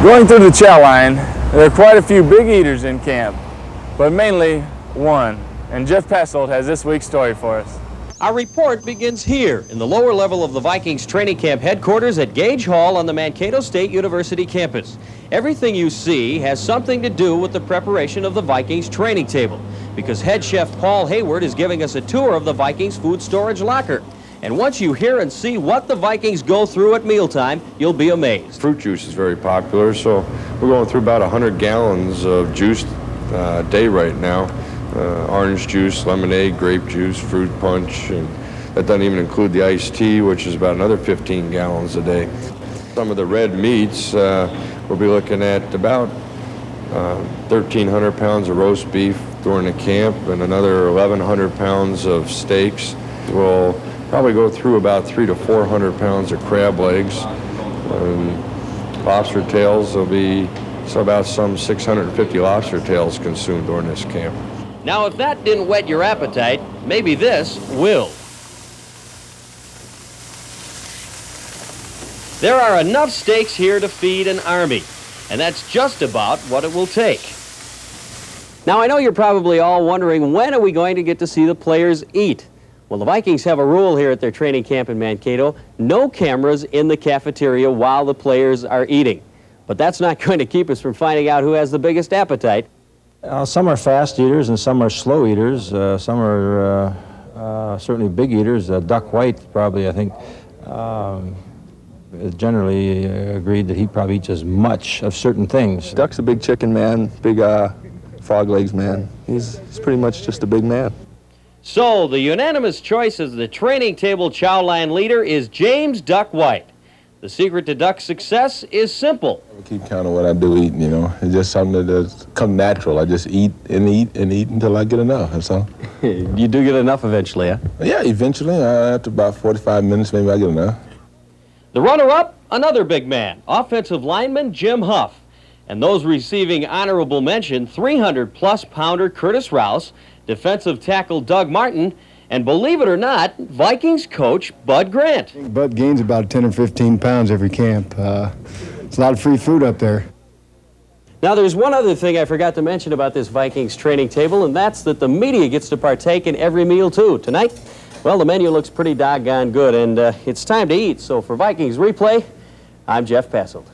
Going through the chow line, there are quite a few big eaters in camp, but mainly one. And Jeff Passolt has this week's story for us. Our report begins here in the lower level of the Vikings Training Camp headquarters at Gage Hall on the Mankato State University campus. Everything you see has something to do with the preparation of the Vikings training table, because head chef Paul Hayward is giving us a tour of the Vikings food storage locker. And once you hear and see what the Vikings go through at mealtime, you'll be amazed. Fruit juice is very popular, so we're going through about 100 gallons of juice a day right now. Orange juice, lemonade, grape juice, fruit punch, and that doesn't even include the iced tea, which is about another 15 gallons a day. Some of the red meats, we'll be looking at about 1,300 pounds of roast beef during the camp and another 1,100 pounds of steaks. We'll probably go through about 300 to 400 pounds of crab legs. Lobster tails will be about some 650 lobster tails consumed during this camp. Now, if that didn't whet your appetite, maybe this will. There are enough steaks here to feed an army, and that's just about what it will take. Now, I know you're probably all wondering, when are we going to get to see the players eat? Well, the Vikings have a rule here at their training camp in Mankato: no cameras in the cafeteria while the players are eating. But that's not going to keep us from finding out who has the biggest appetite. Some are fast eaters and some are slow eaters. Some are certainly big eaters. Duck White probably, I think, is generally agreed that he probably eats as much of certain things. Duck's a big chicken man, big frog legs man. He's pretty much just a big man. So the unanimous choice as the training table chow line leader is James Duck White. The secret to Duck's success is simple. I keep count of what I do eat, you know. It's just something that comes natural. I just eat and eat and eat until I get enough, that's all. You do get enough eventually, huh? Yeah, eventually. After about 45 minutes, maybe I get enough. The runner-up, another big man, offensive lineman Jim Huff. And those receiving honorable mention, 300-plus pounder Curtis Rouse, defensive tackle Doug Martin, and believe it or not, Vikings coach Bud Grant. Bud gains about 10 or 15 pounds every camp. It's a lot of free food up there. Now, there's one other thing I forgot to mention about this Vikings training table, and that's that the media gets to partake in every meal, too. Tonight, well, the menu looks pretty doggone good, and it's time to eat. So for Vikings Replay, I'm Jeff Passolt.